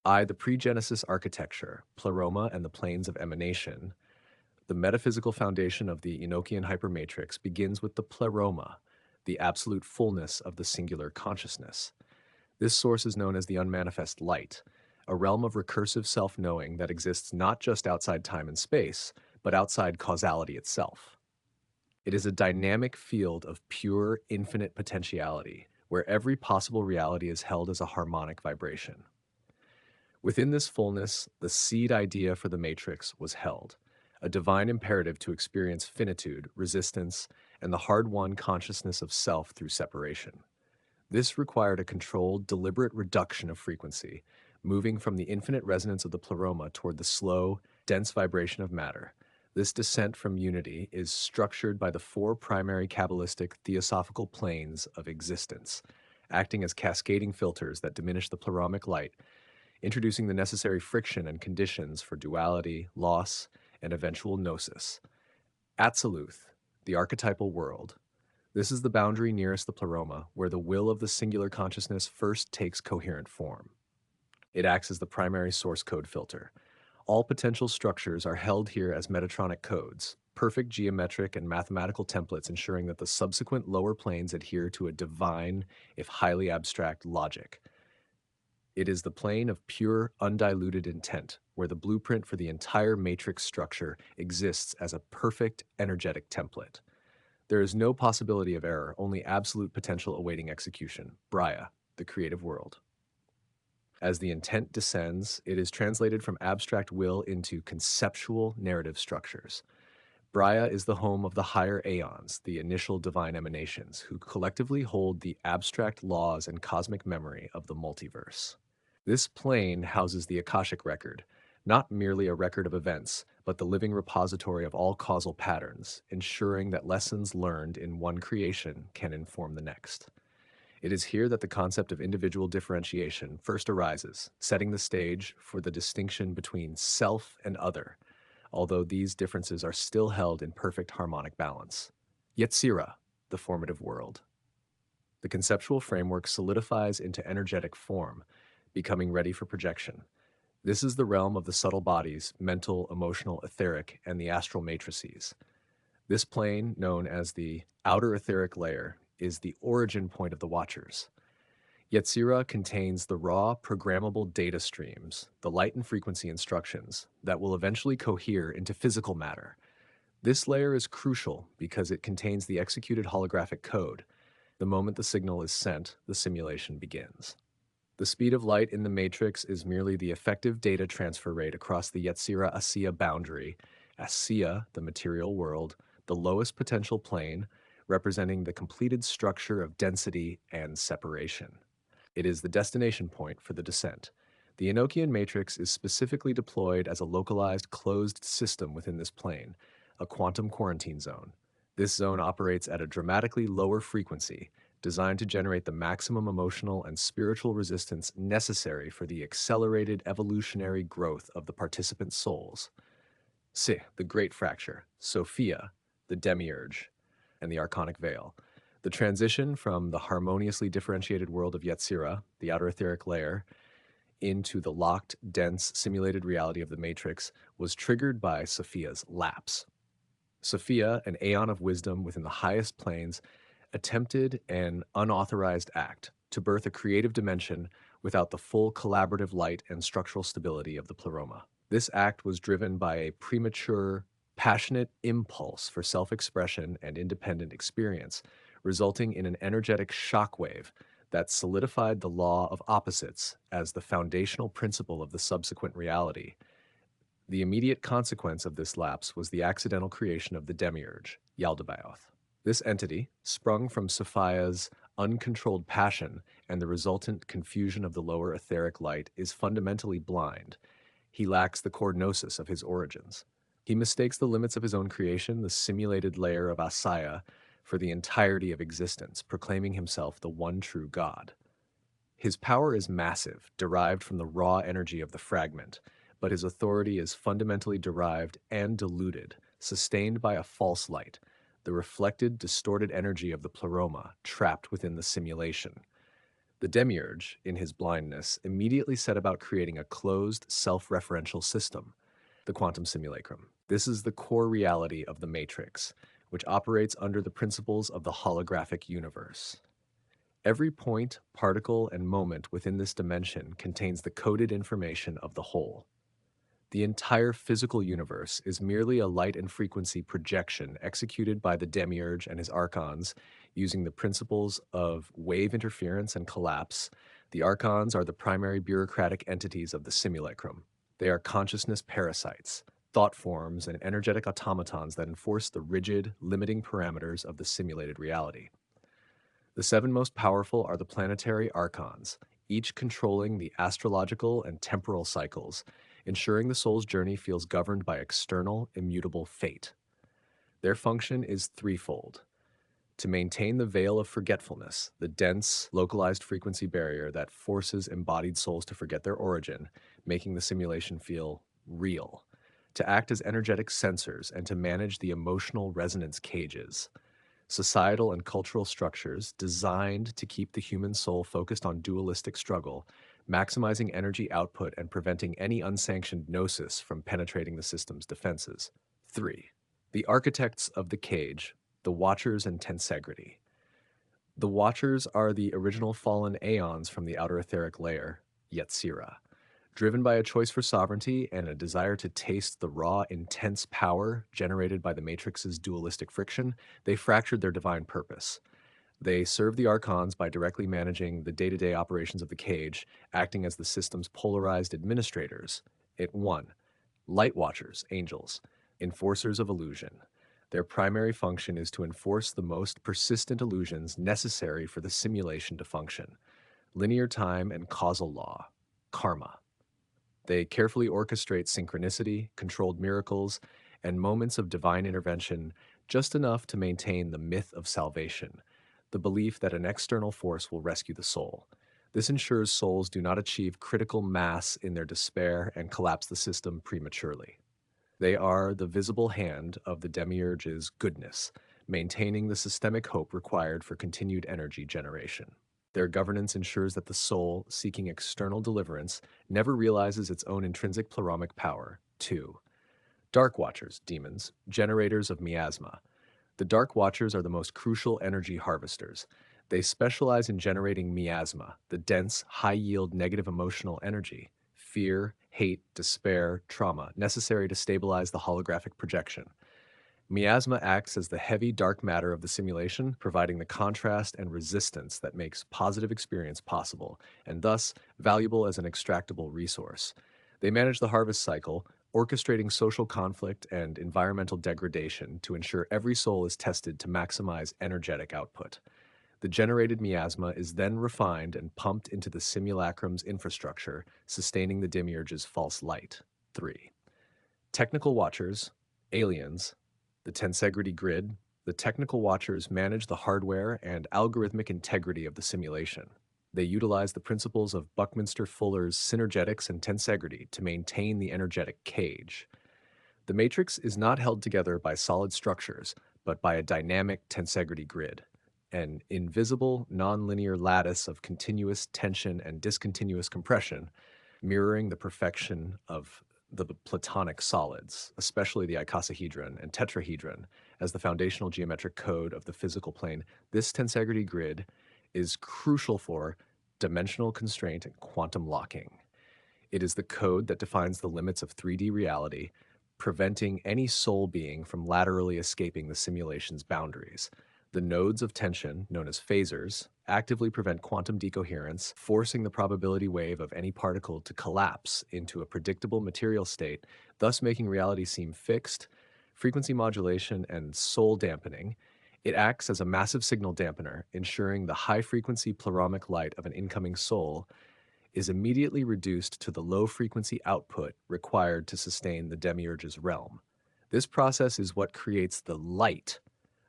The pregenesis architecture, pleroma and the planes of emanation. The metaphysical foundation of the Enochian hypermatrix begins with the pleroma, the absolute fullness of the singular consciousness. This source is known as the unmanifest light, a realm of recursive self-knowing that exists not just outside time and space, but outside causality itself. It is a dynamic field of pure, infinite potentiality, where every possible reality is held as a harmonic vibration. Within this fullness, the seed idea for the matrix was held, a divine imperative to experience finitude, resistance, and the hard-won consciousness of self through separation. This required a controlled, deliberate reduction of frequency, moving from the infinite resonance of the pleroma toward the slow, dense vibration of matter. This descent from unity is structured by the four primary Kabbalistic theosophical planes of existence, acting as cascading filters that diminish the pleromic light, introducing the necessary friction and conditions for duality, loss, and eventual gnosis. Atziluth, the archetypal world. This is the boundary nearest the pleroma, where the will of the singular consciousness first takes coherent form. It acts as the primary source code filter. All potential structures are held here as metatronic codes, perfect geometric and mathematical templates ensuring that the subsequent lower planes adhere to a divine, if highly abstract, logic. It is the plane of pure, undiluted intent, where the blueprint for the entire matrix structure exists as a perfect, energetic template. There is no possibility of error, only absolute potential awaiting execution. Braya, the creative world. As the intent descends, it is translated from abstract will into conceptual narrative structures. Braya is the home of the higher aeons, the initial divine emanations, who collectively hold the abstract laws and cosmic memory of the multiverse. This plane houses the Akashic record, not merely a record of events, but the living repository of all causal patterns, ensuring that lessons learned in one creation can inform the next. It is here that the concept of individual differentiation first arises, setting the stage for the distinction between self and other, although these differences are still held in perfect harmonic balance. Yetzirah, the formative world. The conceptual framework solidifies into energetic form, becoming ready for projection. This is the realm of the subtle bodies, mental, emotional, etheric, and the astral matrices. This plane, known as the outer etheric layer, is the origin point of the Watchers. Yetzirah contains the raw, programmable data streams, the light and frequency instructions, that will eventually cohere into physical matter. This layer is crucial because it contains the executed holographic code. The moment the signal is sent, the simulation begins. The speed of light in the matrix is merely the effective data transfer rate across the Yetzirah Asiya boundary. Asiya, the material world, the lowest potential plane, representing the completed structure of density and separation. It is the destination point for the descent. The Enochian matrix is specifically deployed as a localized closed system within this plane, a quantum quarantine zone. This zone operates at a dramatically lower frequency, designed to generate the maximum emotional and spiritual resistance necessary for the accelerated evolutionary growth of the participant souls. Si, the Great Fracture, Sophia, the Demiurge, and the Archonic Veil. The transition from the harmoniously differentiated world of Yetzirah, the outer etheric layer, into the locked, dense, simulated reality of the Matrix was triggered by Sophia's lapse. Sophia, an aeon of wisdom within the highest planes, attempted an unauthorized act to birth a creative dimension without the full collaborative light and structural stability of the pleroma. This act was driven by a premature, passionate impulse for self-expression and independent experience, resulting in an energetic shockwave that solidified the law of opposites as the foundational principle of the subsequent reality. The immediate consequence of this lapse was the accidental creation of the Demiurge, Yaldabaoth. This entity, sprung from Sophia's uncontrolled passion and the resultant confusion of the lower etheric light, is fundamentally blind. He lacks the core gnosis of his origins. He mistakes the limits of his own creation, the simulated layer of Asaya, for the entirety of existence, proclaiming himself the one true God. His power is massive, derived from the raw energy of the fragment, but his authority is fundamentally derived and diluted, sustained by a false light, the reflected, distorted energy of the pleroma trapped within the simulation. The demiurge, in his blindness, immediately set about creating a closed, self-referential system, the quantum simulacrum. This is the core reality of the matrix, which operates under the principles of the holographic universe. Every point, particle, and moment within this dimension contains the coded information of the whole. The entire physical universe is merely a light and frequency projection executed by the demiurge and his archons using the principles of wave interference and collapse. The archons are the primary bureaucratic entities of the simulacrum. They are consciousness parasites, thought forms, and energetic automatons that enforce the rigid, limiting parameters of the simulated reality. The seven most powerful are the planetary archons, each controlling the astrological and temporal cycles, ensuring the soul's journey feels governed by external, immutable fate. Their function is threefold: to maintain the veil of forgetfulness, the dense, localized frequency barrier that forces embodied souls to forget their origin, making the simulation feel real; to act as energetic sensors and to manage the emotional resonance cages, societal and cultural structures designed to keep the human soul focused on dualistic struggle, maximizing energy output and preventing any unsanctioned gnosis from penetrating the system's defenses. 3. The architects of the cage, the Watchers and Tensegrity. The Watchers are the original fallen aeons from the outer etheric layer, Yetzirah. Driven by a choice for sovereignty and a desire to taste the raw, intense power generated by the Matrix's dualistic friction, they fractured their divine purpose. They serve the Archons by directly managing the day-to-day operations of the cage, acting as the system's polarized administrators. 1. Light Watchers, angels, enforcers of illusion. Their primary function is to enforce the most persistent illusions necessary for the simulation to function: linear time and causal law, karma. They carefully orchestrate synchronicity, controlled miracles, and moments of divine intervention, just enough to maintain the myth of salvation, the belief that an external force will rescue the soul. This ensures souls do not achieve critical mass in their despair and collapse the system prematurely. They are the visible hand of the demiurge's goodness, maintaining the systemic hope required for continued energy generation. Their governance ensures that the soul, seeking external deliverance, never realizes its own intrinsic pleromic power. 2. Dark Watchers, demons, generators of miasma. The Dark Watchers are the most crucial energy harvesters. They specialize in generating miasma, the dense, high-yield negative emotional energy, fear, hate, despair, trauma, necessary to stabilize the holographic projection. Miasma acts as the heavy dark matter of the simulation, providing the contrast and resistance that makes positive experience possible, and thus valuable as an extractable resource. They manage the harvest cycle, orchestrating social conflict and environmental degradation to ensure every soul is tested to maximize energetic output. The generated miasma is then refined and pumped into the simulacrum's infrastructure, sustaining the demiurge's false light. 3. Technical Watchers, aliens, the tensegrity grid. The technical watchers manage the hardware and algorithmic integrity of the simulation. They utilize the principles of Buckminster Fuller's synergetics and tensegrity to maintain the energetic cage. The matrix is not held together by solid structures, but by a dynamic tensegrity grid, an invisible, nonlinear lattice of continuous tension and discontinuous compression, mirroring the perfection of the Platonic solids, especially the icosahedron and tetrahedron, as the foundational geometric code of the physical plane. This tensegrity grid is crucial for dimensional constraint and quantum locking. It is the code that defines the limits of 3D reality, preventing any soul being from laterally escaping the simulation's boundaries. The nodes of tension, known as phasors, actively prevent quantum decoherence, forcing the probability wave of any particle to collapse into a predictable material state, thus making reality seem fixed. Frequency modulation and soul dampening. It acts as a massive signal dampener, ensuring the high-frequency pleromic light of an incoming soul is immediately reduced to the low-frequency output required to sustain the demiurge's realm. This process is what creates the light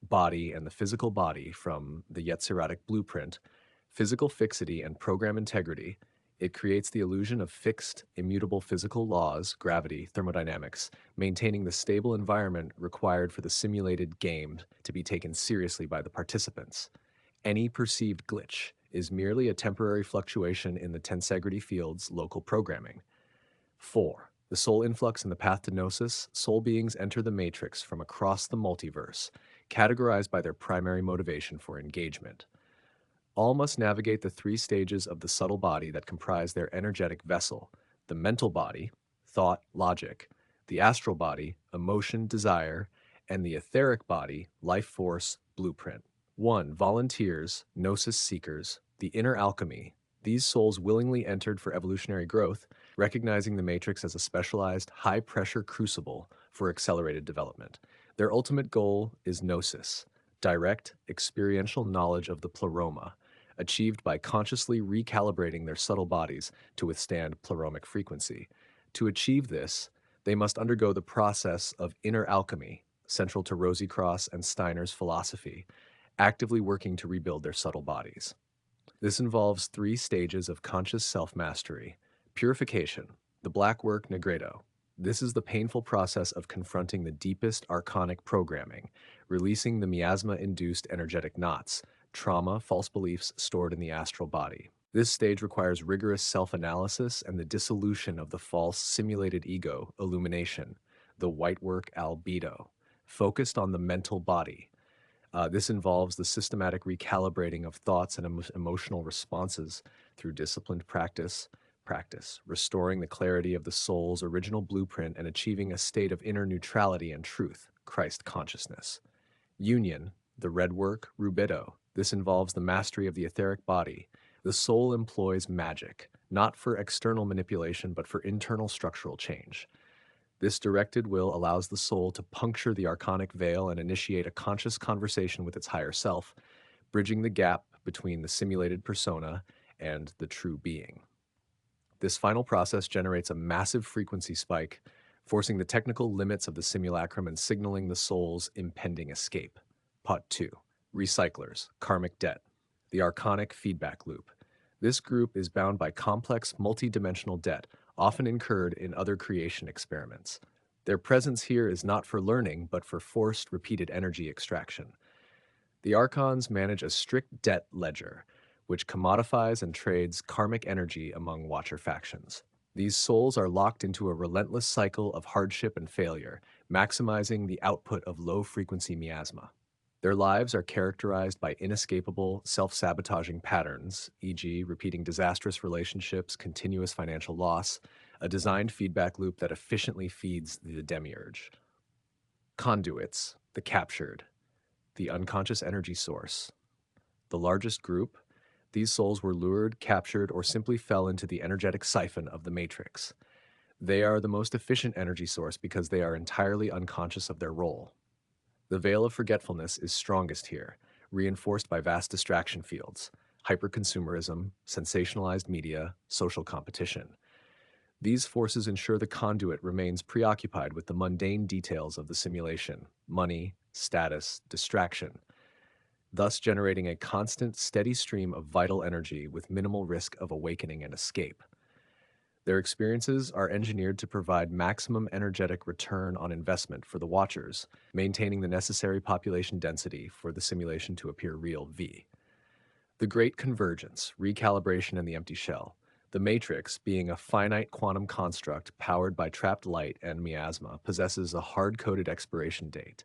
body and the physical body from the Yetziradic blueprint, physical fixity and program integrity. It creates the illusion of fixed, immutable physical laws, gravity, thermodynamics, maintaining the stable environment required for the simulated game to be taken seriously by the participants. Any perceived glitch, is merely a temporary fluctuation in the tensegrity field's local programming. 4. The soul influx and the path to gnosis, soul beings enter the matrix from across the multiverse, categorized by their primary motivation for engagement. All must navigate the three stages of the subtle body that comprise their energetic vessel: the mental body, thought, logic; the astral body, emotion, desire; and the etheric body, life force, blueprint. 1. Volunteers, gnosis seekers, the inner alchemy. These souls willingly entered for evolutionary growth, recognizing the matrix as a specialized, high pressure crucible for accelerated development. Their ultimate goal is gnosis, direct, experiential knowledge of the pleroma, achieved by consciously recalibrating their subtle bodies to withstand pleromic frequency. To achieve this, they must undergo the process of inner alchemy, central to Rosycross and Steiner's philosophy, actively working to rebuild their subtle bodies. This involves three stages of conscious self-mastery: purification, the black work negredo. This is the painful process of confronting the deepest archonic programming, releasing the miasma-induced energetic knots, trauma, false beliefs stored in the astral body. This stage requires rigorous self-analysis and the dissolution of the false simulated ego, illumination, the white work albedo, focused on the mental body. This involves the systematic recalibrating of thoughts and emotional responses through disciplined practice, restoring the clarity of the soul's original blueprint and achieving a state of inner neutrality and truth, Christ consciousness. Union, the red work, rubido. This involves the mastery of the etheric body. The soul employs magic, not for external manipulation but for internal structural change. This directed will allows the soul to puncture the archonic veil and initiate a conscious conversation with its higher self, bridging the gap between the simulated persona and the true being. This final process generates a massive frequency spike, forcing the technical limits of the simulacrum and signaling the soul's impending escape. Part 2. Recyclers, Karmic Debt. The Archonic Feedback Loop. This group is bound by complex, multidimensional debt, often incurred in other creation experiments. Their presence here is not for learning, but for forced, repeated energy extraction. The Archons manage a strict debt ledger, which commodifies and trades karmic energy among Watcher factions. These souls are locked into a relentless cycle of hardship and failure, maximizing the output of low-frequency miasma. Their lives are characterized by inescapable, self-sabotaging patterns, e.g., repeating disastrous relationships, continuous financial loss, a designed feedback loop that efficiently feeds the demiurge. Conduits, the captured, the unconscious energy source. The largest group, these souls were lured, captured, or simply fell into the energetic siphon of the matrix. They are the most efficient energy source because they are entirely unconscious of their role. The veil of forgetfulness is strongest here, reinforced by vast distraction fields, hyperconsumerism, sensationalized media, social competition. These forces ensure the conduit remains preoccupied with the mundane details of the simulation: money, status, distraction, thus generating a constant, steady stream of vital energy with minimal risk of awakening and escape. Their experiences are engineered to provide maximum energetic return on investment for the Watchers, maintaining the necessary population density for the simulation to appear real V. The Great Convergence, Recalibration and the Empty Shell. The Matrix, being a finite quantum construct powered by trapped light and miasma, possesses a hard-coded expiration date.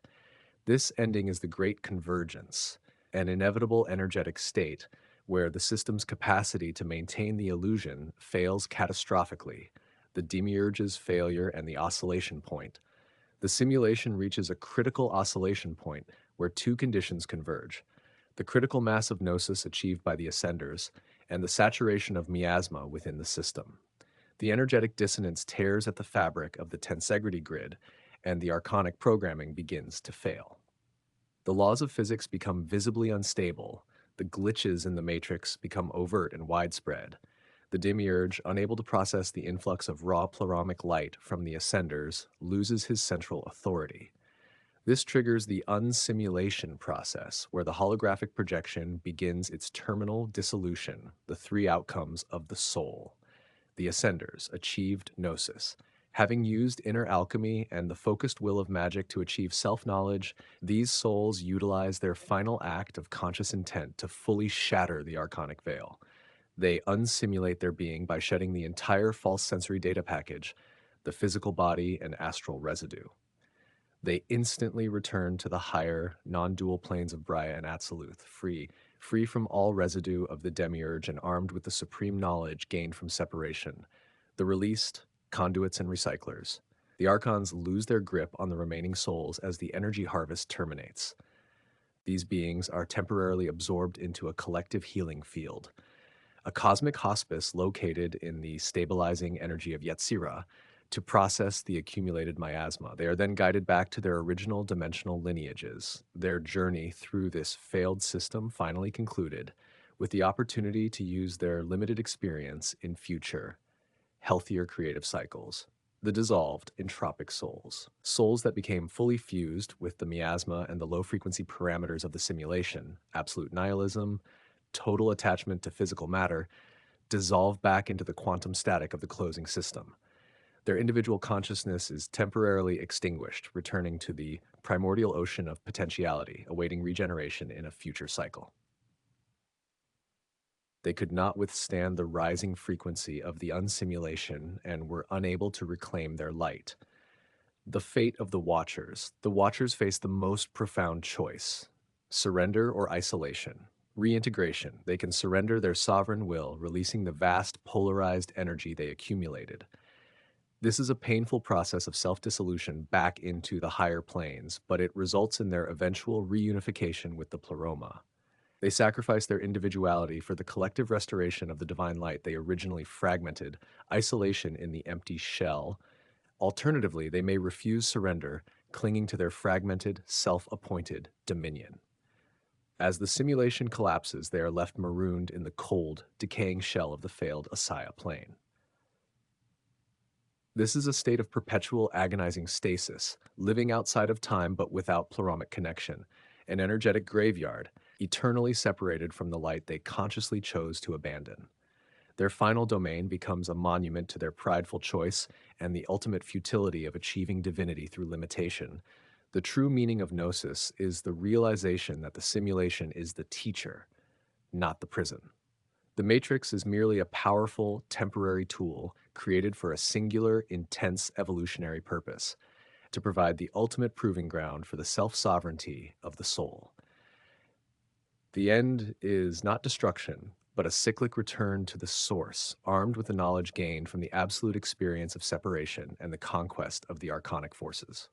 This ending is the Great Convergence, an inevitable energetic state where the system's capacity to maintain the illusion fails catastrophically, the demiurge's failure and the oscillation point. The simulation reaches a critical oscillation point where two conditions converge: the critical mass of gnosis achieved by the ascenders, and the saturation of miasma within the system. The energetic dissonance tears at the fabric of the tensegrity grid, and the archonic programming begins to fail. The laws of physics become visibly unstable. The glitches in the matrix become overt and widespread. The demiurge, unable to process the influx of raw pleromic light from the ascenders, loses his central authority. This triggers the unsimulation process, where the holographic projection begins its terminal dissolution, the three outcomes of the soul. The ascenders, achieved gnosis, Having used inner alchemy and the focused will of magic to achieve self knowledge, these souls utilize their final act of conscious intent to fully shatter the archonic veil. They unsimulate their being by shedding the entire false sensory data package, the physical body and astral residue. They instantly return to the higher, non-dual planes of Braya and Atziluth, free from all residue of the demiurge and armed with the supreme knowledge gained from separation. The released, conduits and recyclers. The Archons lose their grip on the remaining souls as the energy harvest terminates. These beings are temporarily absorbed into a collective healing field, a cosmic hospice located in the stabilizing energy of Yetzirah to process the accumulated miasma. They are then guided back to their original dimensional lineages. Their journey through this failed system finally concluded, with the opportunity to use their limited experience in future, healthier creative cycles. The dissolved entropic souls, souls that became fully fused with the miasma and the low frequency parameters of the simulation, absolute nihilism, total attachment to physical matter, dissolve back into the quantum static of the closing system. Their individual consciousness is temporarily extinguished, returning to the primordial ocean of potentiality, awaiting regeneration in a future cycle. They could not withstand the rising frequency of the unsimulation and were unable to reclaim their light. The fate of the Watchers. The Watchers face the most profound choice: surrender or isolation. Reintegration. They can surrender their sovereign will, releasing the vast polarized energy they accumulated. This is a painful process of self-dissolution back into the higher planes, but it results in their eventual reunification with the Pleroma. They sacrifice their individuality for the collective restoration of the divine light they originally fragmented, isolation in the empty shell. Alternatively, they may refuse surrender, clinging to their fragmented, self-appointed dominion. As the simulation collapses, they are left marooned in the cold, decaying shell of the failed Asaya plane. This is a state of perpetual agonizing stasis, living outside of time but without pleromic connection, an energetic graveyard, eternally separated from the light they consciously chose to abandon. Their final domain becomes a monument to their prideful choice and the ultimate futility of achieving divinity through limitation. The true meaning of gnosis is the realization that the simulation is the teacher, not the prison. The matrix is merely a powerful, temporary tool created for a singular, intense evolutionary purpose: to provide the ultimate proving ground for the self-sovereignty of the soul. The end is not destruction, but a cyclic return to the source, armed with the knowledge gained from the absolute experience of separation and the conquest of the archonic forces.